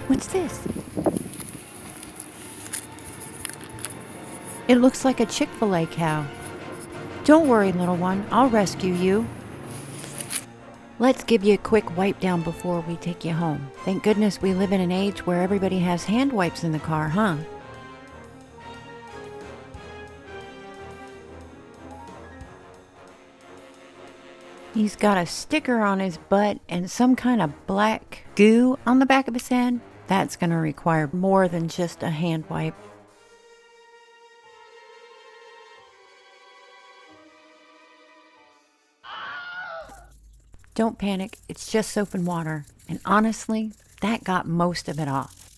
What's this? It looks like a Chik Fil A cow. Don't worry, little one, I'll rescue you. Let's give you a quick wipe down before we take you home. Thank goodness we live in an age where everybody has hand wipes in the car, huh? He's got a sticker on his butt and some kind of black goo on the back of his head. That's gonna require more than just a hand wipe. Don't panic, it's just soap and water. And honestly, that got most of it off.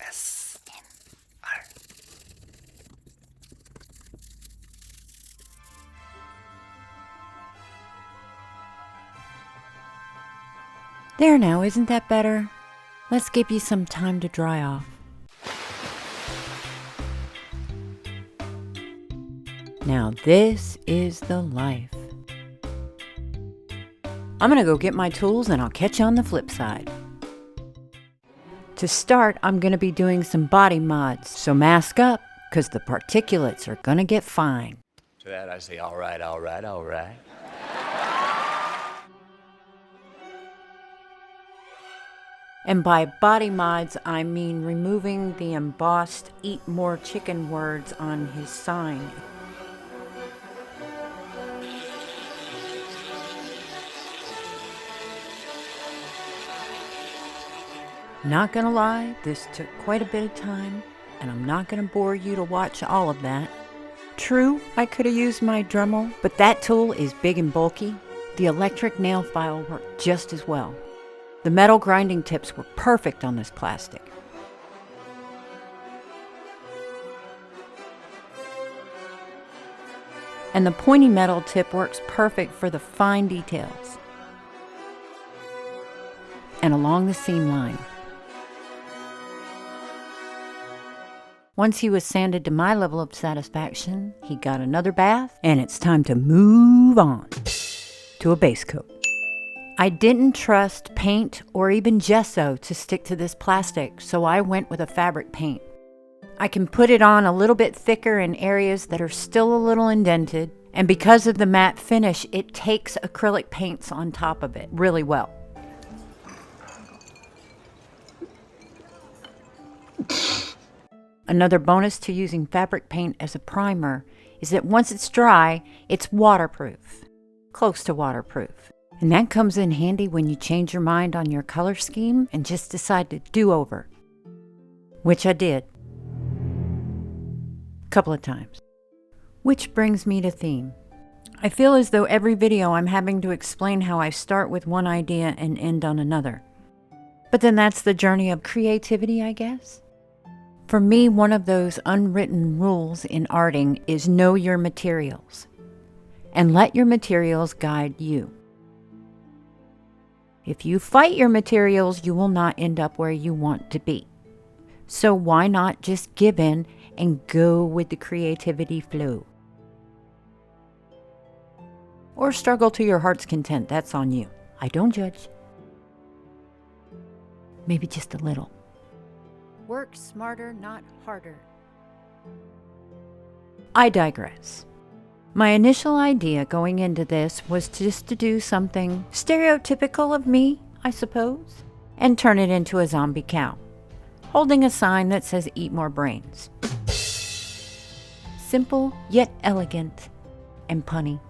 ASMR. There now, isn't that better? Let's give you some time to dry off. Now this is the life. I'm gonna go get my tools and I'll catch you on the flip side. To start, I'm gonna be doing some body mods, so mask up, cause the particulates are gonna get fine. To that I say, all right, all right, all right. And by body mods, I mean removing the embossed Eat More chicken words on his sign. Not gonna lie, this took quite a bit of time, and I'm not gonna bore you to watch all of that. True, I could have used my Dremel, but that tool is big and bulky. The electric nail file worked just as well. The metal grinding tips were perfect on this plastic. And the pointy metal tip works perfect for the fine details. And along the seam line. Once he was sanded to my level of satisfaction, he got another bath, and it's time to move on to a base coat. I didn't trust paint or even gesso to stick to this plastic, so I went with a fabric paint. I can put it on a little bit thicker in areas that are still a little indented, and because of the matte finish, it takes acrylic paints on top of it really well. Another bonus to using fabric paint as a primer is that once it's dry, it's waterproof, close to waterproof. And that comes in handy when you change your mind on your color scheme and just decide to do over, which I did a couple of times. Which brings me to theme. I feel as though every video I'm having to explain how I start with one idea and end on another. But then that's the journey of creativity, I guess. For me, one of those unwritten rules in arting is know your materials and let your materials guide you. If you fight your materials, you will not end up where you want to be. So why not just give in and go with the creativity flow? Or struggle to your heart's content, that's on you. I don't judge. Maybe just a little. Work smarter, not harder. I digress. My initial idea going into this was just to do something stereotypical of me, I suppose, and turn it into a zombie cow, holding a sign that says Eat Mor Brainz. Simple, yet elegant, and punny.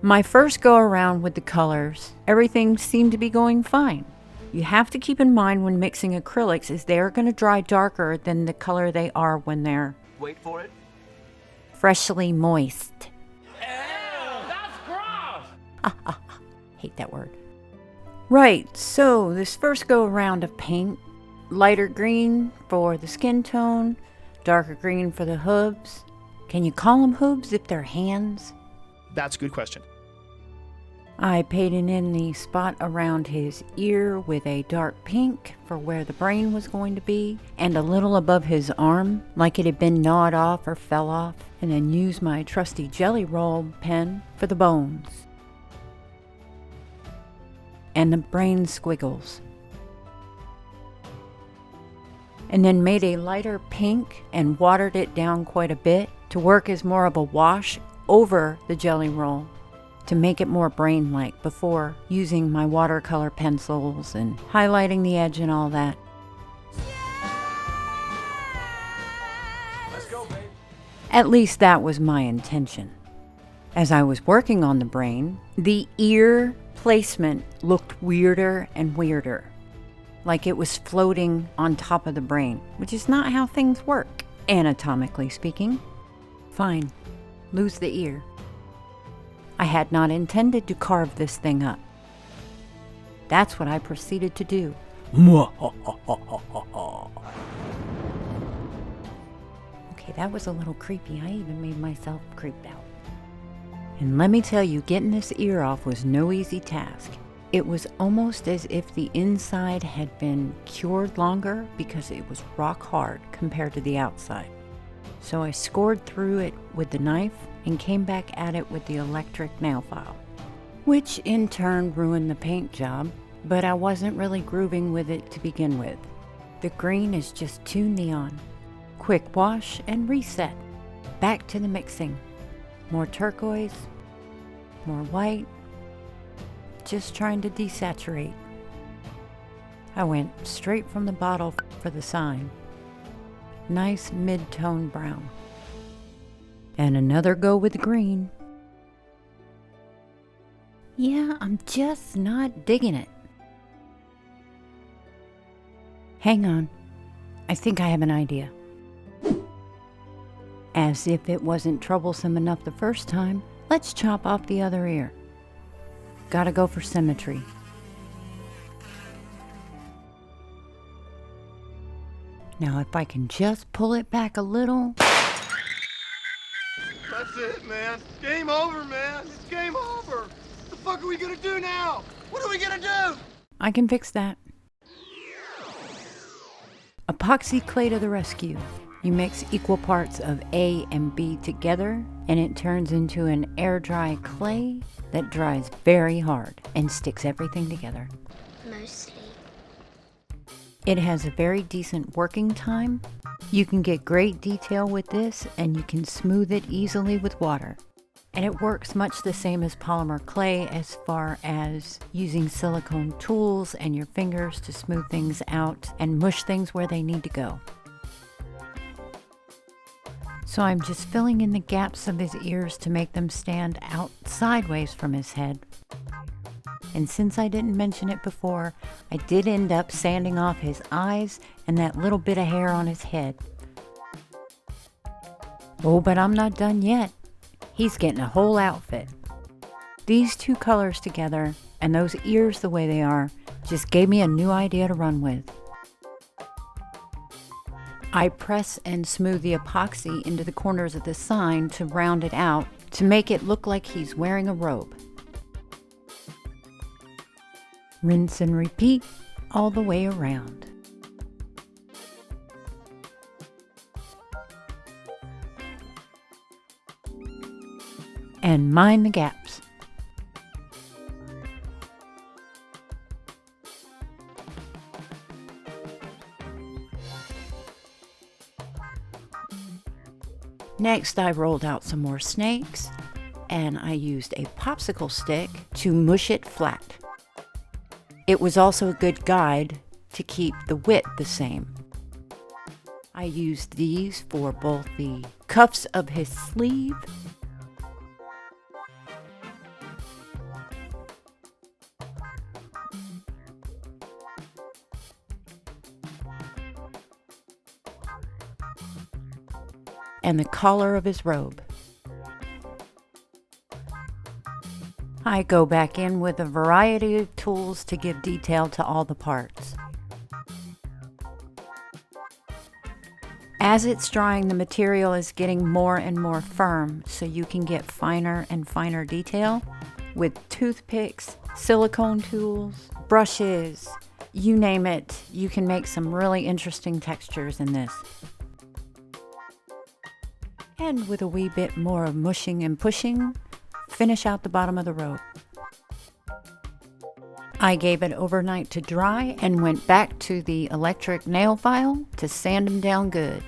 My first go around with the colors, everything seemed to be going fine. You have to keep in mind when mixing acrylics is they're going to dry darker than the color they are when they're, Wait for it. freshly moist. Ew, that's gross! Hate that word. Right, so this first go around of paint, lighter green for the skin tone, darker green for the hooves. Can you call them hooves if they're hands? That's a good question. I painted in the spot around his ear with a dark pink for where the brain was going to be, and a little above his arm, like it had been gnawed off or fell off, and then used my trusty jelly roll pen for the bones. and the brain squiggles. And then made a lighter pink and watered it down quite a bit to work as more of a wash over the jelly roll to make it more brain-like before using my watercolor pencils and highlighting the edge and all that. Let's go, babe. At least that was my intention. As I was working on the brain, the ear placement looked weirder and weirder, like it was floating on top of the brain, which is not how things work, anatomically speaking. Fine, lose the ear. I had not intended to carve this thing up. That's what I proceeded to do. Okay, that was a little creepy. I even made myself creeped out. And let me tell you, getting this ear off was no easy task. It was almost as if the inside had been cured longer because it was rock hard compared to the outside. So I scored through it with the knife and came back at it with the electric nail file, which in turn ruined the paint job, but I wasn't really grooving with it to begin with. The green is just too neon. Quick wash and reset. Back to the mixing. More turquoise, more white, just trying to desaturate. I went straight from the bottle for the sign. Nice mid-tone brown. And another go with the green. Yeah, I'm just not digging it. Hang on, I think I have an idea. As if it wasn't troublesome enough the first time, let's chop off the other ear. Gotta go for symmetry. Now if I can just pull it back a little. That's it, man. Game over, man. It's game over. What the fuck are we gonna do now? What are we gonna do? I can fix that. Epoxy clay to the rescue. You mix equal parts of A and B together, and it turns into an air-dry clay that dries very hard and sticks everything together. Mostly. It has a very decent working time. You can get great detail with this, and you can smooth it easily with water. And it works much the same as polymer clay as far as using silicone tools and your fingers to smooth things out and mush things where they need to go. So I'm just filling in the gaps of his ears to make them stand out sideways from his head. And since I didn't mention it before, I did end up sanding off his eyes and that little bit of hair on his head. Oh, but I'm not done yet. He's getting a whole outfit. These two colors together and those ears the way they are just gave me a new idea to run with. I press and smooth the epoxy into the corners of the sign to round it out to make it look like he's wearing a robe. Rinse and repeat all the way around. And mind the gaps. Next, I rolled out some more snakes, and I used a popsicle stick to mush it flat. It was also a good guide to keep the width the same. I used these for both the cuffs of his sleeve and the collar of his robe. I go back in with a variety of tools to give detail to all the parts. As it's drying, the material is getting more and more firm, so you can get finer and finer detail with toothpicks, silicone tools, brushes, you name it. You can make some really interesting textures in this. And with a wee bit more of mushing and pushing, finish out the bottom of the robe. I gave it overnight to dry and went back to the electric nail file to sand them down good.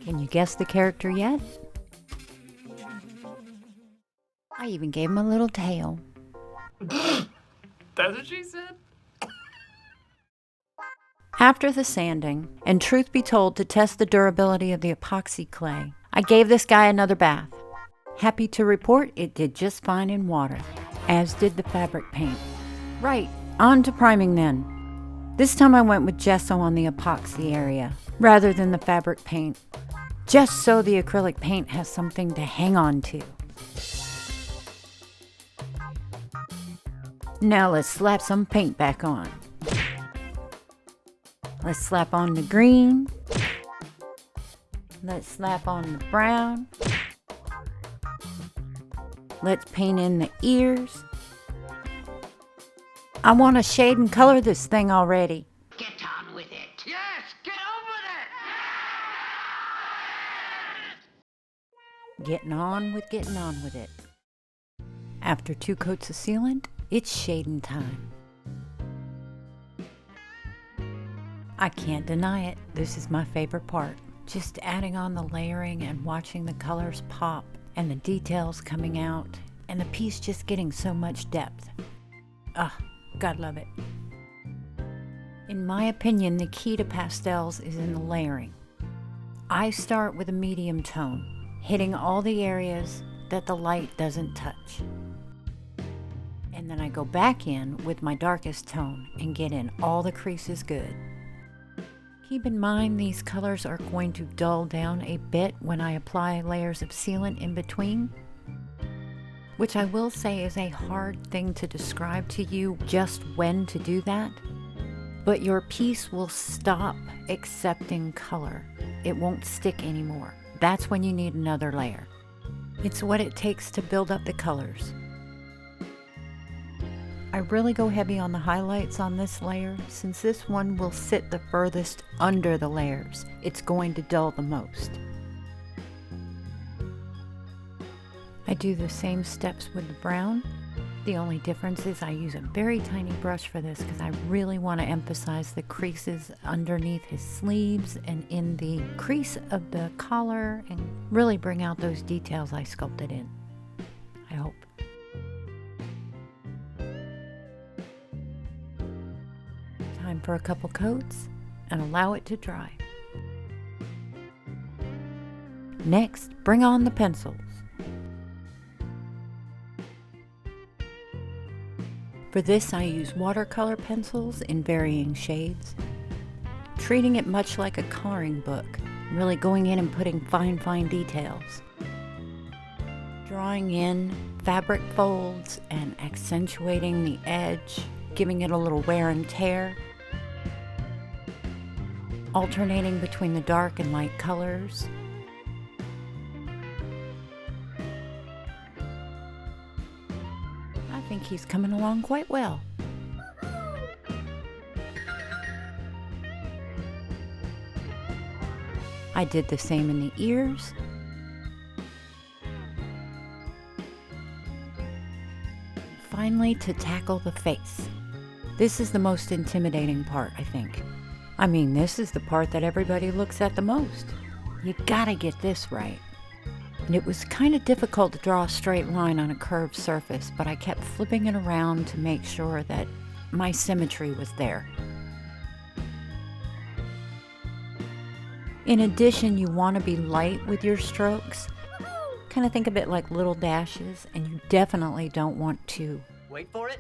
Can you guess the character yet? I even gave him a little tail. That's what she said? After the sanding, and truth be told, to test the durability of the epoxy clay, I gave this guy another bath. Happy to report it did just fine in water, as did the fabric paint. Right, on to priming then. This time I went with gesso on the epoxy area, rather than the fabric paint, just so the acrylic paint has something to hang on to. Now let's slap some paint back on. Let's slap on the green. Let's slap on the brown. Let's paint in the ears. I want to shade and color this thing already. Get on with it. Yes, get on with it! Getting on with it. After 2 coats of sealant, it's shading time. I can't deny it, this is my favorite part. Just adding on the layering and watching the colors pop and the details coming out and the piece just getting so much depth. Ah, God love it. In my opinion, the key to pastels is in the layering. I start with a medium tone, hitting all the areas that the light doesn't touch. And then I go back in with my darkest tone and get in all the creases good. Keep in mind these colors are going to dull down a bit when I apply layers of sealant in between, which I will say is a hard thing to describe to you just when to do that, but your piece will stop accepting color. It won't stick anymore. That's when you need another layer. It's what it takes to build up the colors. I really go heavy on the highlights on this layer since this one will sit the furthest under the layers. It's going to dull the most. I do the same steps with the brown. The only difference is I use a very tiny brush for this because I really want to emphasize the creases underneath his sleeves and in the crease of the collar and really bring out those details I sculpted in. I hope. Time for a couple coats and allow it to dry. Next, bring on the pencils. For this, I use watercolor pencils in varying shades, treating it much like a coloring book, really going in and putting fine details. Drawing in fabric folds and accentuating the edge, giving it a little wear and tear. Alternating between the dark and light colors. I think he's coming along quite well. I did the same in the ears. Finally, to tackle the face. This is the most intimidating part, I think. I mean, this is the part that everybody looks at the most. You gotta get this right. And it was kind of difficult to draw a straight line on a curved surface, but I kept flipping it around to make sure that my symmetry was there. In addition, you want to be light with your strokes. Kind of think of it like little dashes, and you definitely don't want to Wait for it.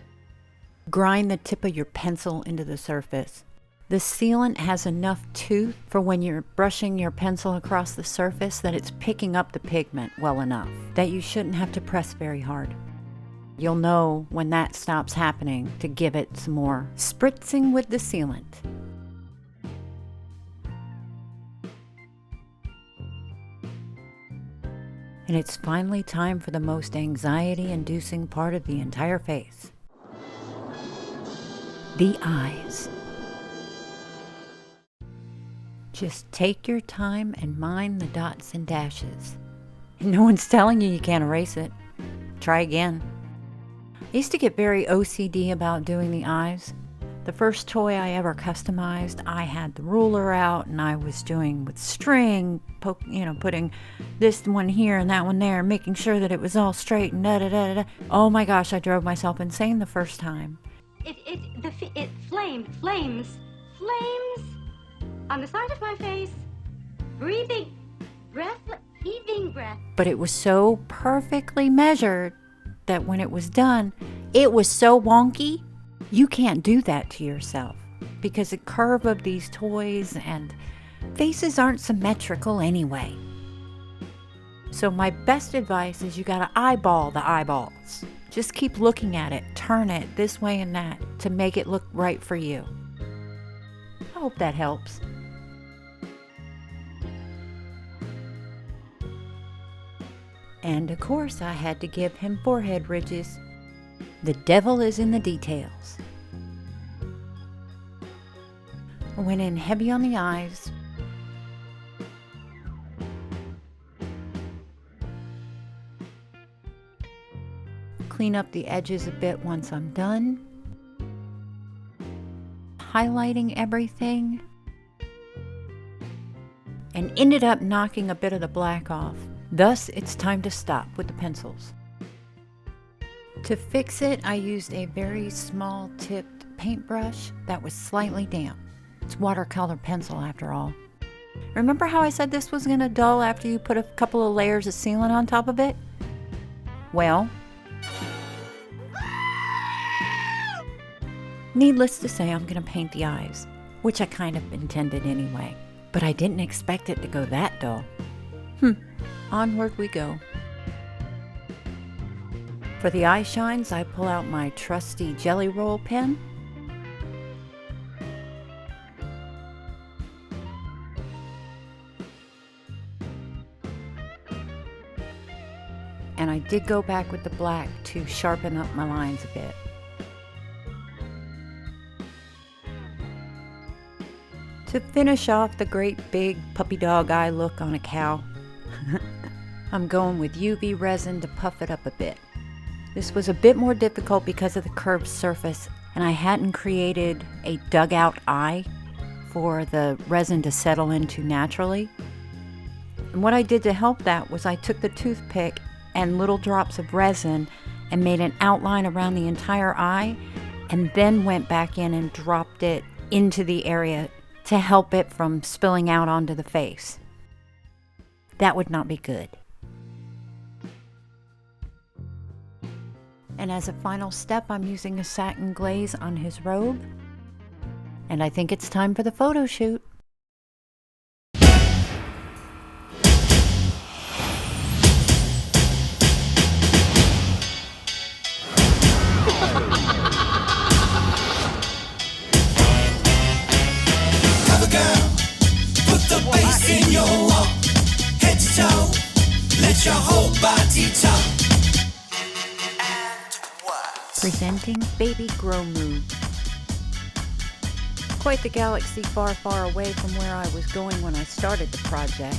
grind the tip of your pencil into the surface. The sealant has enough tooth for when you're brushing your pencil across the surface that it's picking up the pigment well enough that you shouldn't have to press very hard. You'll know when that stops happening to give it some more spritzing with the sealant. And it's finally time for the most anxiety-inducing part of the entire face. The eyes. Just take your time and mind the dots and dashes. No one's telling you can't erase it. Try again. I used to get very OCD about doing the eyes. The first toy I ever customized, I had the ruler out and I was doing with string, putting this one here and that one there, making sure that it was all straight and da-da-da-da-da. Oh my gosh, I drove myself insane the first time. It flames on the side of my face, breathing, heaving breath. But it was so perfectly measured that when it was done, it was so wonky. You can't do that to yourself because the curve of these toys and faces aren't symmetrical anyway. So my best advice is you gotta eyeball the eyeballs. Just keep looking at it, turn it this way and that to make it look right for you. I hope that helps. And of course I had to give him forehead ridges. The devil is in the details. I went in heavy on the eyes. Clean up the edges a bit once I'm done. Highlighting everything. And ended up knocking a bit of the black off. Thus, it's time to stop with the pencils. To fix it, I used a very small tipped paintbrush that was slightly damp. It's watercolor pencil after all. Remember how I said this was gonna dull after you put a couple of layers of sealant on top of it? Well, needless to say, I'm gonna paint the eyes, which I kind of intended anyway, but I didn't expect it to go that dull. Onward we go. For the eye shines, I pull out my trusty Jelly Roll pen. And I did go back with the black to sharpen up my lines a bit. To finish off the great big puppy dog eye look on a cow, I'm going with UV resin to puff it up a bit. This was a bit more difficult because of the curved surface, and I hadn't created a dugout eye for the resin to settle into naturally. And what I did to help that was I took the toothpick and little drops of resin and made an outline around the entire eye, and then went back in and dropped it into the area to help it from spilling out onto the face. That would not be good. And as a final step, I'm using a satin glaze on his robe. And I think it's time for the photo shoot. Cover girl, put the bass in your walk, head to toe, let your whole body talk. Presenting Baby Grow Move. Quite the galaxy far, far away from where I was going when I started the project.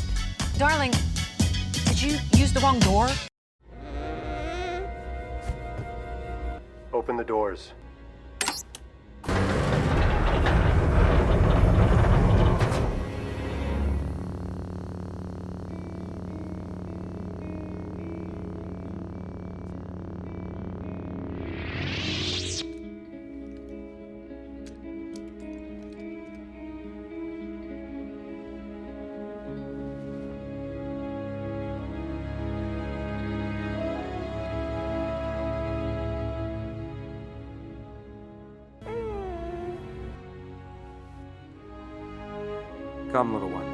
Darling, did you use the wrong door? Open the doors. Come, little one.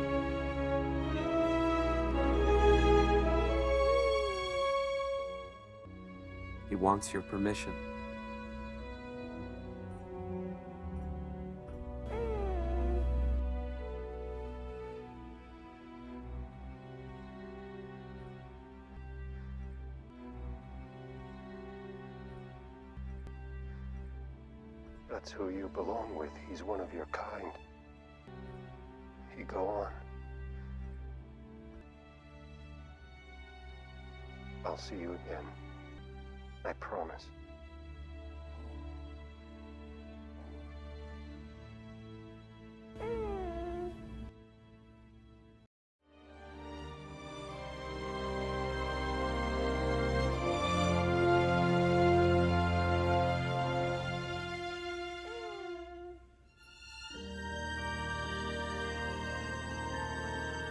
He wants your permission. That's who you belong with. He's one of your kind. You go on. I'll see you again. I promise.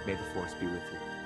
May the force be with you.